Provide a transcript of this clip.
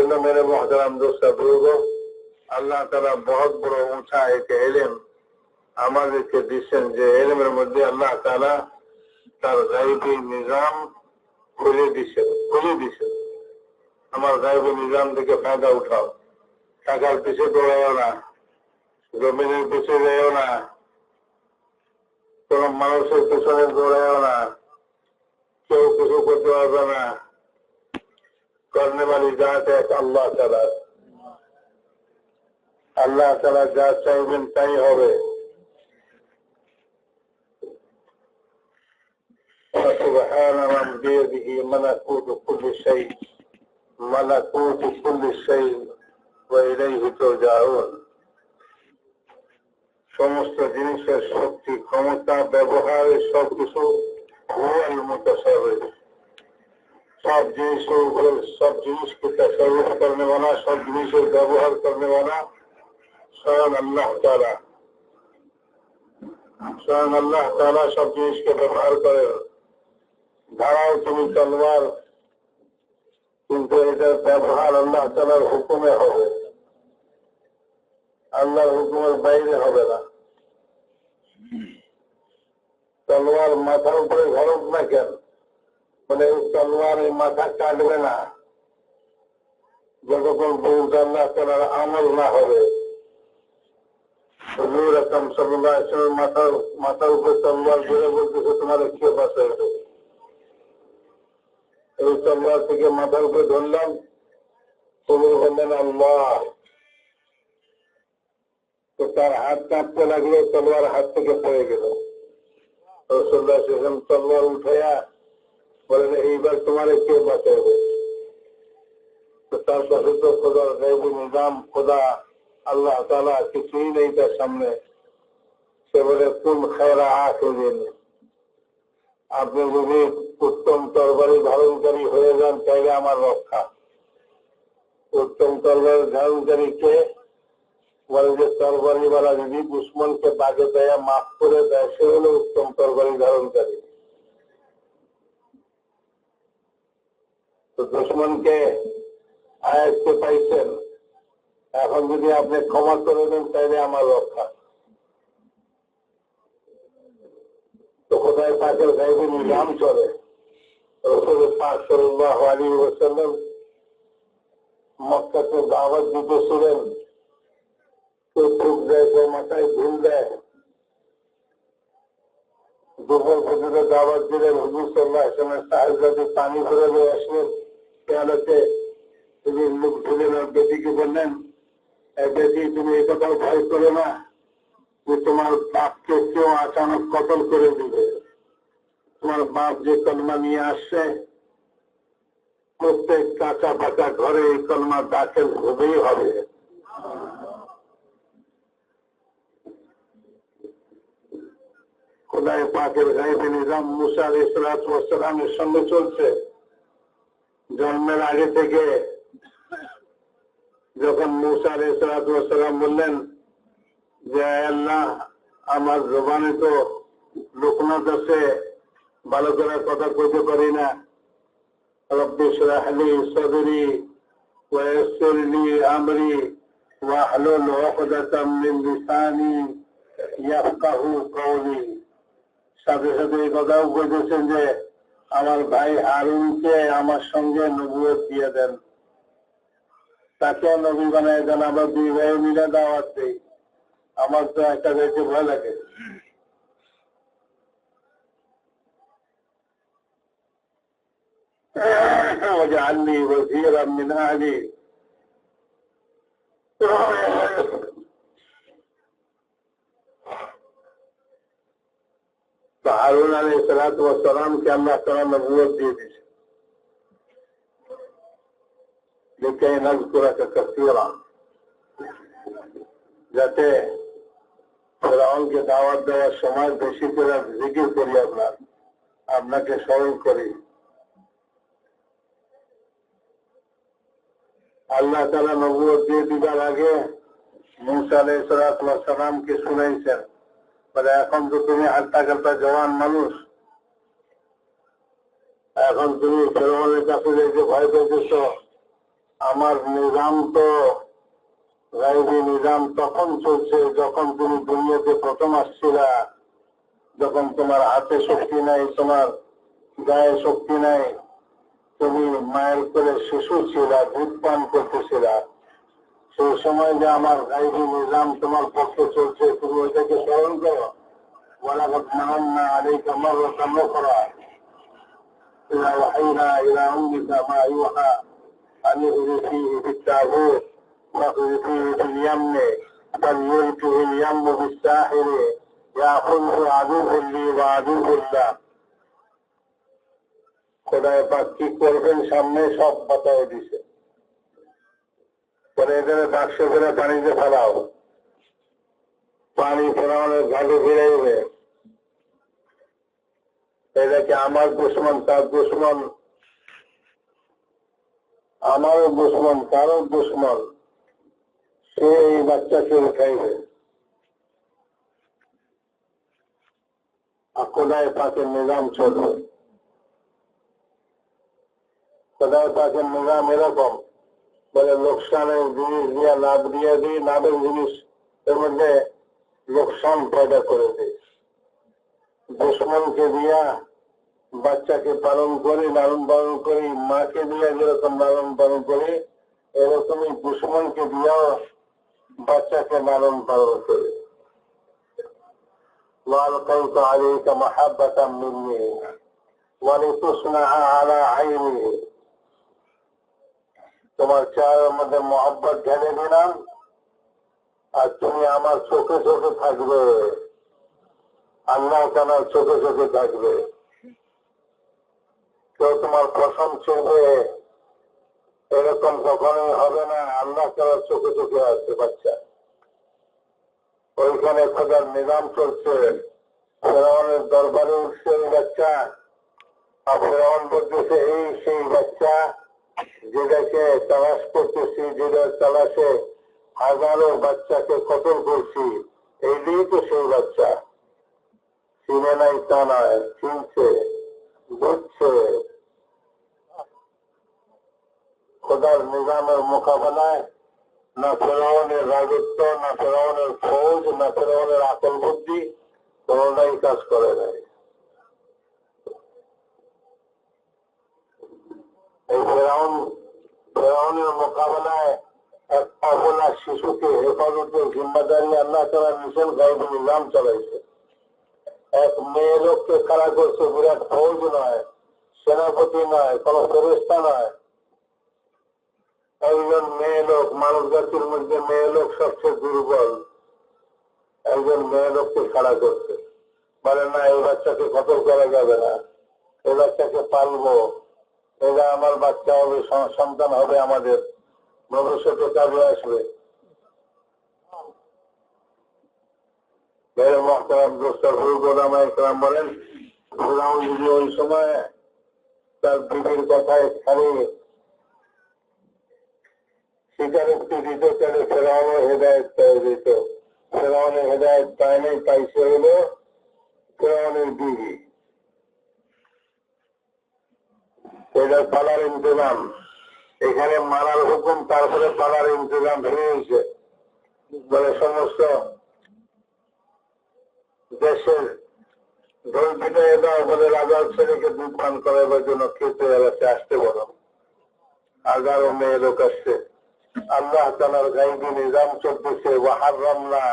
জন্য মেরে মহতারাম দোস্তা বুজুর্গ, আল্লাহ তাআলা বহুত বড় উঁচা এক ইলম আমাদেরকে দিচ্ছেন, যে ইলমের মধ্যে আল্লাহ তাআলা তার গায়বী নিজাম খুলে দিচ্ছেন। আমার গায়বী নিজাম থেকে ফায়দা উঠাও, টাকার পিছে দৌড়াও না, জমিনের পিছে যাও না, কোন মানুষের পিছনে দৌড়াও না, কেউ কিছু করতে পারবে না। করনে वाली जात এক আল্লাহ তাআলা। আল্লাহ তাআলা যা চাইবেন তাই হবে। سبحان من بيده ملكوت كل شيء وإليه ترجعون। সমস্ত জিনিসের শক্তি, ক্ষমতা, ব্যবহারের সবকিছু হুয়াল মুতাসাররিফ। सब जिनिस को तसर्रुफ करने वाला, सब जिनिस व्यवहार करने वाला स्वयं अल्लाह ताला। स्वयं अल्लाह ताला सब जिनिस के व्यवहार करे। ধারাও তুমি তলোয়ার, কিন্তু এটার ব্যবহার আল্লাহ তাআলার হুকুমে হবে, আল্লাহর হুকুমের বাইরে হবে না। তলোয়ার মাথার উপরে ঘরক না কেন, মানে তলোয়ার এই মাথা কাটবে না যতক্ষণ পর্যন্ত আল্লাহ তাআলার আমল না হবে। হুজুর আকরাম সাল্লাল্লাহু আলাইহি ওয়াসাল্লাম মাথার উপরে তলোয়ার ধরে বলতেছে, তোমার কে বাঁচাবে? এই তলোয়ার থেকে মাথার উপরে ধরলাম, তুমি বললেন আল্লাহ। তো তার হাত কাঁপতে লাগলো, তলোয়ার হাত থেকে পড়ে গেল। রাসূলুল্লাহ সাল্লাল্লাহু আলাইহি ওয়াসাল্লাম তলোয়ার উঠাইয়া বলেন, এইবার তোমার কে বাঁচাবে? তো তার কাছে তো খোদার গায়বী নিজাম, খোদা আল্লাহ তাআলা কিছুই নেই তার সামনে। সে বলে, কুন খায়রা আখিরিন, আপনি যদি উত্তম তরবারি ধারণকারী হয়ে যান তাহলে আমার রক্ষা। উত্তম তরবারি ধারণকারী কে? বলে যে তরবারিওয়ালা যদি দুশ্মনকে বাগে দেয়া মাফ করে দেয়, সে হলো উত্তম তরবারি ধারণকারী। তো দুশ্মনকে আয়াতকে পাইছেন, এখন যদি আপনি ক্ষমা করে দেন তাহলে আমার রক্ষা। তো খোদায়ে পাকের গায়বী নিজাম চলে। রাসূল পাক সাল্লাল্লাহু আলাইহি ওয়াসাল্লাম মক্কাতে দাওয়াত দিতেছিলেন, কেউ থুক দেয়, কেউ মাথায় ভুল দেয়। দুপুর পর্যন্ত দাওয়াত দিলেন। হুজুর সাল্লাল্লাহু আলাইহি ওয়াসাল্লাম সাহাবাতে পানি ভরে নিয়ে আসলেন পেয়ালাতে। তিনি মুখ ধুলেন আর বেটিকে বললেন, বেটি তুমি এই কথা ভয় করো না যে তোমার বাপকে কেউ আচানক কতল করে দিবে। তোমার বাপ যে কলমা নিয়ে আসছে, প্রত্যেক কাঁচা পাকা ঘরে এই কলমা দাখিল হবেই হবে। খোদায়ে পাকের গায়বী নিজাম মুসা আলাইহিস সালাতু ওয়াস সালামের সঙ্গে চলছে জন্মের আগে থেকে। যখন মুসা আলাইহিস সালাতু ওয়াস সালাম বললেন যে আল্লাহ, আমার জবানে তো লোকনাথ আছে, ভালো করে কথা কইতে পারি না। রব্বি ইশরাহ লি সাদরি ওয়া ইয়াসসির লি আমরি ওয়াহলুল উকদাতাম মিন লিসানি ইয়াফকাহু কওলি। সাথে সাথে এই কথাও বলতেছেন যে আমার ভাই হারুনকে আমার সঙ্গে নবুয়ত দিয়ে দেন, তাকে নবী বানায় দেন, আমরা দুই ভাই মিলে দাওয়াত দেই। আমার তো একটা দেখতে ভয় লাগে। واجعلني وزيرا من أهلي तो हारून अलैहिस्सलातु वस्सलाम के अल्लाह ताला नबूवत दे दी, लेकिन नज़कुरक कसीरा, যাতে ফেরাউনকে দাওয়াত দেওয়ার সময় বেশি করে জিকির করি, আপনাকে স্মরণ করি। আল্লাহ তাআলা নবুয়ত দিয়ে দিবার আগে মুসা আলাইহিস সালাতু ওয়াস সালামকে শুনাইছেন, বলে এখন তো তুমি হাঁটতা কাটতা জওয়ান মানুষ, এখন তুমি ফেরাউনের কাছে যাইতে ভয় পেয়েছ, আমার নিজাম তো গায়বী নিজাম তখন চলছে যখন তুমি দুনিয়াতে প্রথম আসছিলা, যখন তোমার হাতে শক্তি নাই, তোমার গায়ে শক্তি নাই, তুমি মায়ের করে শিশু ছিলা, দুধ পান করতেছিলা, সেই সময় যে আমার গায়বী নিজাম তোমার পক্ষে চলছে, তুমি ওইটাকে স্মরণ করো। ولقد مننا عليك مرة أخرى إذا وحينا إلى أمك ما يوحى أن اغرقيه في التابوت واغرقيه في اليم فليلقه اليم بالساحل يأخذه عدو لي وعدو له। খোদায় পাক কি করবেন সামনে সব বাতায় দিছে। পরে এখানে বাক্স করে পানিতে ফেলাও, পানি ফেরানোর ঘাটে ফিরাইবে। এটাকে আমার দুশ্মন, তার দুশ্মন, আমারও দুশ্মন, তারও দুশ্মন, সে এই বাচ্চাকে উঠাইবে। খোদায় পাকের নিজাম চলবে। খোদায় পাকের নিজাম এরকম, বলে লোকসানের জিনিস দিয়া লাভ দিয়ে দিই, লাভের জিনিস এর মধ্যে লোকসান পয়দা করে দিই। দুশ্মনকে দিয়া বাচ্চাকে পালন করি, লালন পালন করি, মাকে দিয়ে যেরকম লালন পালন করি, এরকমই দুশ্মনকে দিয়াও বাচ্চাকে লালন পালন করি। وألقيت عليك محبة مني ولتصنع على عيني। তোমার চেহারার মধ্যে মহব্বত ঢেলে দিলাম, আর তুমি আমার চোখে চোখে থাকবে, আল্লাহ তাআলার চোখে চোখে থাকবে। কেউ তোমার পছন্দ চলবে এরকম কখনোই হবে না। আল্লাহ তাআলার চোখে চোখে আছে বাচ্চা। ওইখানে খোদার নিজাম চলছে, ফেরাউনের দরবারে উঠছে ওই বাচ্চা, আর ফেরাউন বলতেছে এই সেই বাচ্চা যেটাকে তালাশ করতেছি, যেটা তালাশে হাজারো বাচ্চাকে কতল করছি, এইটাই তো সেই বাচ্চা। চিনে নাই তা নয়, চিনছে, বুঝছে। খোদার নিজামের মোকাবেলায় না ফেরাউনের রাজত্ব, না ফেরাউনের ফৌজ, না ফেরাউনের আকল বুদ্ধি কোনটাই কাজ করে নাই। এই ফেরাউনের মোকাবেলায় এক অবলা শিশুকে হেফাজতের জিম্মাদারি আল্লাহ তাআলা মিশন গায়বী নিজাম চালাইছে। এক মেয়ে লোককে খাড়া করছে, বিরাট ফৌজ নয়, সেনাপতি নয়, কোন ফেরেশতা নয়, একজন মেয়ে লোক। মানব জাতির মধ্যে মেয়ে লোক সবচেয়ে দুর্বল। একজন মেয়ে লোককে খাড়া করছে, বলে না এই বাচ্চাকে কতল করা যাবে না, এই বাচ্চাকে পালবো, এরা আমার বাচ্চা হবে, সন্তান হবে, আমাদের ভবিষ্যতে কাজে আসবে। বলেন ফেরাউন যদি ওই সময় তার বিবির কথায় খালি স্বীকারোক্তি দিত, তাহলে ফেরাউনের হেদায়েত পেয়ে দিত। ফেরাউনের হেদায়েত পায় নাই, পাইছে হলো ফেরাউনের বিবি। এটা পালার ইন্তজাম, এখানে মারার হুকুম, তারপরে পালার ইন্তজাম ভেঙে গেছে। বলে সমস্ত দেশের ঢোল পিটাই দাও, বলে রাজার ছেলেকে দুধ পান করাবার জন্য খেতে বেড়াচ্ছে, আসতে বলো। হাজারো মেয়ে লোক আসছে। আল্লাহ তাআলার গায়বী নিজাম চলতেছে। ওয়াহাররামনা